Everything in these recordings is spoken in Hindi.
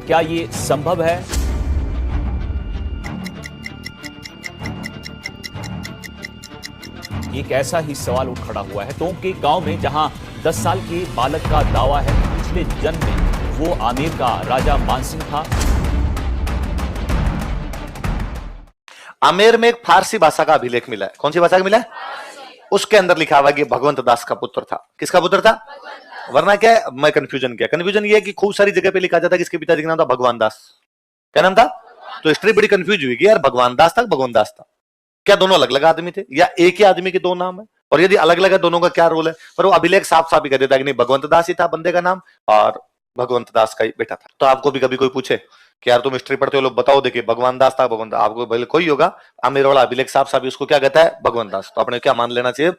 क्या ये संभव है? एक ऐसा ही सवाल उठ खड़ा हुआ है टोंक के गांव में, जहां 10 साल के बालक का दावा है कि पिछले जन्म में वो आमेर का राजा मानसिंह था। आमेर में एक फारसी भाषा का अभिलेख मिला है। कौन सी भाषा का मिला है? उसके अंदर लिखा हुआ है कि भगवंत दास का पुत्र था। किसका पुत्र था? वरना क्या है, मैं कंफ्यूजन किया। कंफ्यूजन ये है कि खूब सारी जगह पे लिखा जाता है कि इसके पिताजी का नाम था भगवान दास। क्या नाम था? तो हिस्ट्री बड़ी कंफ्यूज हुई कि यार भगवान दास था, भगवान दास था, क्या दोनों अलग अलग आदमी थे या एक ही आदमी के दो नाम है? और यदि अलग अलग है दोनों का क्या रोल है? पर वो अभिलेख साफ साफ ही कह देता है कि नहीं, भगवंत दास ही था बंदे का नाम और भगवंत दास का ही बेटा था। तो आपको भी कभी कोई पूछे कि यार तुम हिस्ट्री पढ़ते हो, लोग बताओ देखिए भगवान दास था, भगवान दास, आपको भले कोई होगा, आमेर वाला अभिलेख साफ साफ उसको क्या कहता है? भगवान दास। तो आपने क्या मान लेना चाहिए?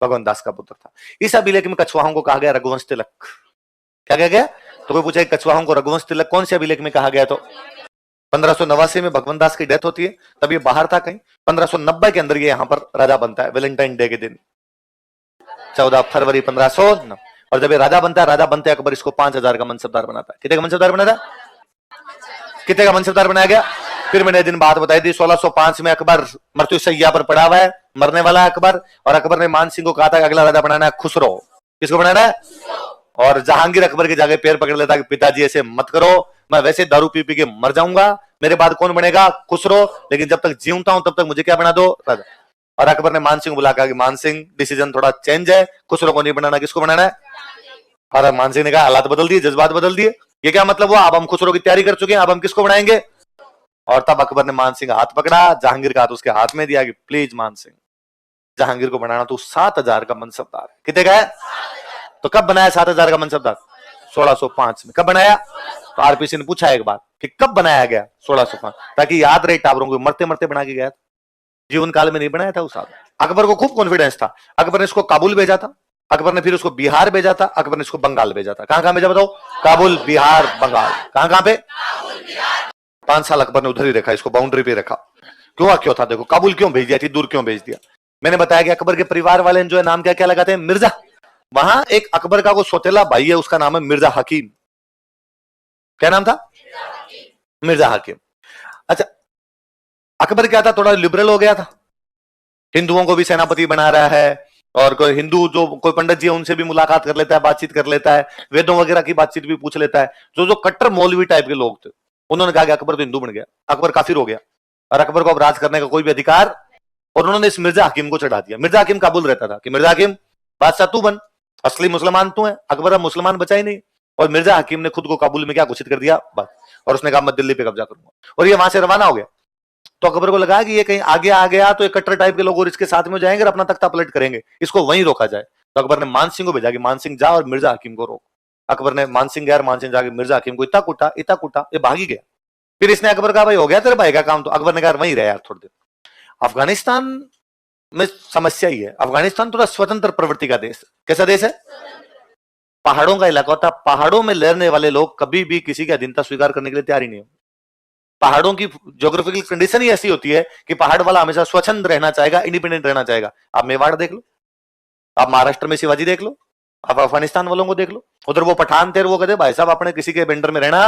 भगवान दास का पुत्र था। इस अभिलेख में कछवाहों को कहा गया रघुवंश तिलक। क्या कहा गया? तो कोई पूछे कछवाहों को रघुवंश तिलक कौन से अभिलेख में कहा गया? तो 1589 में भगवान दास की डेथ होती है, तब ये बाहर था कहीं। 1590 के अंदर ये यहाँ पर राजा बनता है, वैलेंटाइन डे के दिन, 14 फरवरी 1509। और जब ये राजा बनता है, राजा बनते अकबर इसको 5000 का मनसबदार बनाता है। कितने का मनसबदार बनाता? कितने का मनसबदार बनाया गया? फिर मैंने दिन बात बताई थी, 1605 में अकबर मृत्यु शैया पर पड़ा हुआ है, मरने वाला है अकबर, और अकबर ने मानसिंह को कहा था कि अगला राजा बनाना है खुसरो। किसको बनाना है? और जहांगीर अकबर के जाके पैर पकड़ लेता कि पिताजी ऐसे मत करो, मैं वैसे दारू पी पी के मर जाऊंगा, मेरे बाद कौन बनेगा? खुसरो, लेकिन जब तक जीवता हूं तब तक मुझे क्या बना दो? राजा। और अकबर ने मानसिंह को बुला कहा कि मानसिंह डिसीजन थोड़ा चेंज है, खुसरो को नहीं बनाना, किसको बनाना है? और मानसिंह ने कहा हालात बदल दिए, जज्बात बदल दिए, ये क्या मतलब हुआ? अब हम खुसरो की तैयारी कर चुके हैं, अब हम किसको बनाएंगे? और तब अकबर ने मानसिंह का हाथ पकड़ा, जहांगीर का हाथ उसके हाथ में दिया कि प्लीज मानसिंह, जहांगीर को बनाना तो 7000 का मनसबदार है। कितने का है? तो कब बनाया 7000 का मनसबदार? 1605 में। कब बनाया? तो आरपीसी ने पूछा एक बात कि कब बनाया गया? 1605, ताकि याद रहे टावरों को, मरते मरते बना के गया था, जीवन काल में नहीं बनाया था उस आदमी। अकबर को खूब कॉन्फिडेंस था। अकबर ने इसको काबुल भेजा था, अकबर ने फिर उसको बिहार भेजा था, अकबर ने इसको बंगाल भेजा था। कहां कहां भेजा बताओ? काबुल, बिहार, बंगाल। कहां कहां पे? 5 साल अकबर ने उधर ही रखा, इसको बाउंड्री पे रखा। क्यों था? देखो काबुल क्यों भेज दिया, थी दूर क्यों भेज दिया? मैंने बताया कि अकबर के परिवार वाले जो है नाम क्या क्या लगाते हैं? मिर्जा। वहां एक अकबर का को सौतेला भाई है, उसका नाम है मिर्जा हकीम। क्या नाम था? मिर्जा हकीम। अच्छा, अकबर क्या था? थोड़ा लिबरल हो गया था, हिंदुओं को भी सेनापति बना रहा है, और कोई हिंदू जो कोई पंडित जी है उनसे भी मुलाकात कर लेता है, बातचीत कर लेता है, वेदों वगैरह की बातचीत भी पूछ लेता है। जो कट्टर मौलवी टाइप के लोग थे, उन्होंने कहा कि अकबर तो हिंदू बन गया, अकबर काफिर हो गया और अकबर को अब राज करने का कोई भी अधिकार, और उन्होंने इस मिर्जा हकीम को चढ़ा दिया। मिर्जा हकीम काबुल रहता था कि मिर्जा हकीम बादशाह तू बन, असली मुसलमान तू है। अकबर अब मुसलमान बचा ही नहीं, और मिर्जा हकीम ने खुद को काबुल में क्या घोषित कर दिया? बस। और उसने कहा मैं दिल्ली पे कब्जा करूंगा, और ये वहां से रवाना हो गया। तो अकबर को लगा कि ये कहीं आगे आ गया तो एक कट्टर टाइप के लोग और इसके साथ में जाएंगे और अपना तख्ता पलट करेंगे, इसको वहीं रोका जाए। तो अकबर ने मानसिंह को भेजा कि मानसिंह जा और मिर्जा हकीम को रोक। अकबर ने मानसिंह गया, मानसिंह जाके मिर्जा हकीम को इतना कूटा, ये भाग ही गया। फिर इसने अकबर का भाई हो गया तेरे भाई का काम, तो अकबर ने कहा वहीं रहे यार थोड़ी देर। अफगानिस्तान में समस्या ही है, अफगानिस्तान थोड़ा स्वतंत्र प्रवृत्ति का देश। कैसा देश है? पहाड़ों का इलाका होता, पहाड़ों में रहने वाले लोग कभी भी किसी की अधीनता स्वीकार करने के लिए तैयार ही नहीं हो। पहाड़ों की ज्योग्राफिकल कंडीशन ही ऐसी होती है कि पहाड़ वाला हमेशा स्वच्छंद रहना चाहेगा, इंडिपेंडेंट रहना चाहेगा। आप मेवाड़ देख लो, आप महाराष्ट्र में शिवाजी देख लो, आप अफगानिस्तान वालों को देख लो, उधर वो पठान थे, वो कहते भाई साहब अपने किसी के बेंडर में रहना।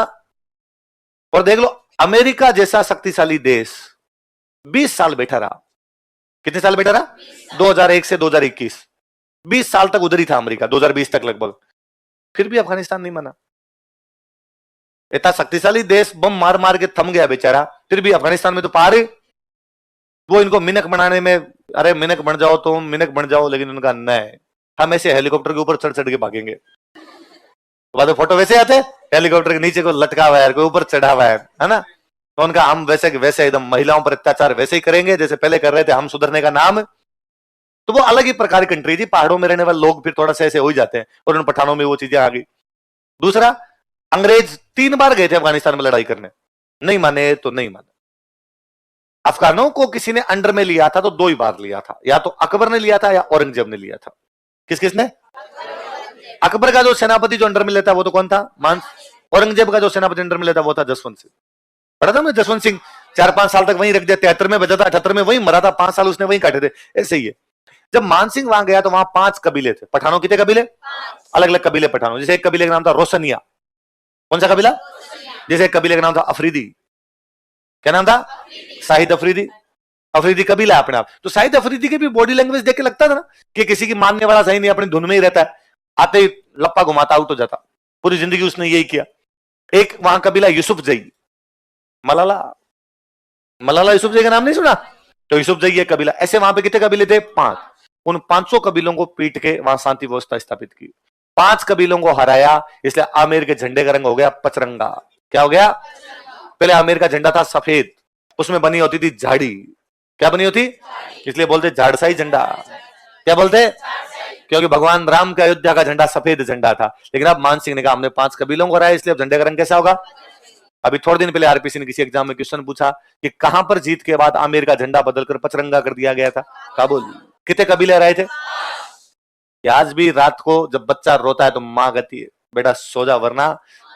और देख लो अमेरिका जैसा शक्तिशाली देश 20 साल बैठा रहा। कितने साल बैठा रहा? 2001 से 2021, 20 साल तक उधर ही था अमेरिका, 2020 तक लगभग। फिर भी अफगानिस्तान नहीं माना। इतना शक्तिशाली देश बम मार मार के थम गया बेचारा, फिर भी अफगानिस्तान में तो पार। वो इनको मिनक बनाने में, अरे मिनक बन जाओ तुम, मिनक बन जाओ, लेकिन उनका नहीं, हम ऐसे हेलीकॉप्टर के ऊपर चढ़ चढ़ के भागेंगे। बाद में फोटो वैसे आते, हेलीकॉप्टर के नीचे को लटका हुआ है, कोई ऊपर चढ़ा हुआ है ना। तो उनका हम वैसे वैसे एकदम महिलाओं पर अत्याचार वैसे ही करेंगे जैसे पहले कर रहे थे, हम सुधरने का नाम। तो वो अलग ही प्रकार की कंट्री थी, पहाड़ों में रहने वाले लोग फिर थोड़ा सा ऐसे हो ही जाते हैं, और उन पठानों में वो चीजें आ गई। दूसरा, अंग्रेज 3 बार गए थे अफगानिस्तान में लड़ाई करने, नहीं माने तो नहीं माने। अफगानों को किसी ने अंडर में लिया था तो 2 ही बार लिया था, या तो अकबर ने लिया था या औरंगजेब ने लिया था। किसने? अकबर का जो सेनापति जो अंडर में लेता वो तो कौन था? औरंगजेब का जो सेनापति अंडर में लेता वो था जसवंत सिंह। पढ़ा था मैं, जसवंत सिंह 4-5 साल तक वहीं रख दिया, 73 में बचा था, 78 में वहीं मरा था, 5 साल उसने वहीं काटे थे। ऐसे ही है, जब मानसिंह वहां गया तो वहां 5 कबीले थे। पठानों कितने कबीले? अलग अलग कबीले पठानों। जैसे एक कबीले का नाम था रोशनिया। कौन सा कबीला? जैसे एक कबीले का नाम था अफरीदी। क्या नाम था? शाहिद अफरीदी। अफरीदी कबीला अपने आप। तो शाहिद अफरीदी की भी बॉडी लैंग्वेज देख के लगता था ना कि किसी की मानने वाला सही नहीं, अपनी धुन में ही रहता है, आते ही लप्पा घुमाता आउट हो जाता। पूरी जिंदगी उसने यही किया। एक वहां कबीला यूसुफ जई, मलाला, मलाला यूसुफ जई का नाम नहीं सुना? तो यूसुफ जई एक कबीला। ऐसे वहां पे कितने कबीले थे? 5। उन 500 कबीलों को पीट के वहां शांति व्यवस्था स्थापित की। 5 कबीलों को हराया, इसलिए आमेर के झंडे का रंग हो गया पचरंगा। क्या हो गया? पहले आमेर का झंडा था सफेद, उसमें बनी होती थी झाड़ी। क्या बनी होती? इसलिए बोलते झाड़साई झंडा। क्या बोलते? क्योंकि भगवान राम के अयोध्या का झंडा सफेद झंडा था। लेकिन अब मान सिंह ने कहा हमने 5 कबीलों को हराया, इसलिए अब झंडे का रंग कैसा होगा? अभी थोड़े दिन पहले आरपीसी ने किसी एग्जाम में क्वेश्चन पूछा कि कहां पर जीत के बाद आमेर का झंडा बदलकर पचरंगा कर दिया गया था? काबुल। कितने कबीले हराए थे? आज भी रात को जब बच्चा रोता है तो मां कहती है बेटा सो जा वरना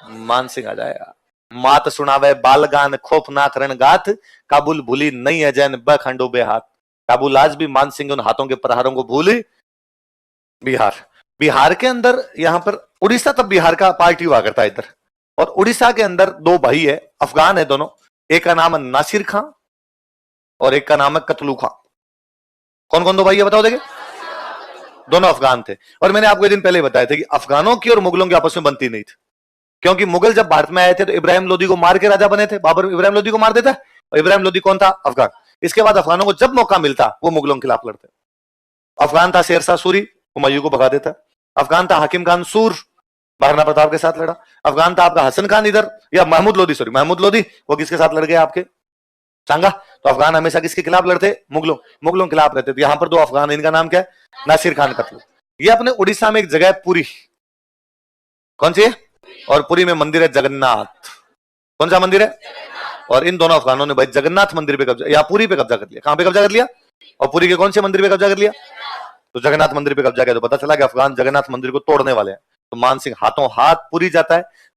मान सिंह आ जाएगा। मात सुनावे बालगान खोफनाक रणगाथ, काबुल भूली नहीं है जैन बखंडो बे हाथ। काबुल आज भी मान सिंह उन हाथों के प्रहारों को भूली। बिहार के अंदर, यहां पर उड़ीसा, तब बिहार का पार्टी हुआ करता है इधर, और उड़ीसा के अंदर 2 भाई है, अफगान है दोनों। एक का नाम है नासिर खां और एक का नाम है कतलू खां। कौन कौन 2 भाई है बताओ देखे? दोनों अफगान थे। और मैंने आपको एक दिन पहले बताया था कि अफगानों की और मुगलों की आपस में बनती नहीं थी, क्योंकि मुगल जब भारत में आए थे तो इब्राहिम लोदी को मार के राजा बने थे। बाबर इब्राहिम लोदी को मार देता, और इब्राहिम लोदी कौन था? अफगान। इसके बाद अफगानों को जब मौका मिलता वो मुगलों के खिलाफ लड़ते। अफगान था शेरशाह सूरी, हुमायूं को भगा देता। अफगान था हाकिम खान सूर, महाराणा प्रताप के साथ लड़ा। अफगान था आपका हसन खान इधर, या महमूद लोदी, सॉरी महमूद लोदी, वो किसके साथ लड़ गए? आपके सांगा। तो अफगान हमेशा किसके खिलाफ लड़ते? मुगलों के खिलाफ रहते थे। यहां पर 2 अफगान, इनका नाम क्या है? नासिर खान, कतलू। ये अपने उड़ीसा में एक जगह है पुरी। कौन सी है? और पुरी में मंदिर है जगन्नाथ। कौन सा मंदिर है? और इन दोनों अफगानों ने भाई जगन्नाथ मंदिर पे कब्जा, या पुरी पे कब्जा कर लिया। कहां पे कब्जा कर लिया? और पुरी के कौन से मंदिर पे कब्जा कर लिया? तो जगन्नाथ मंदिर पे कब्जा किया। तो पता चला कि अफगान जगन्नाथ मंदिर को तोड़ने वाले हैं। तो मान सिंह हाथों हाथ पुरी जाता है,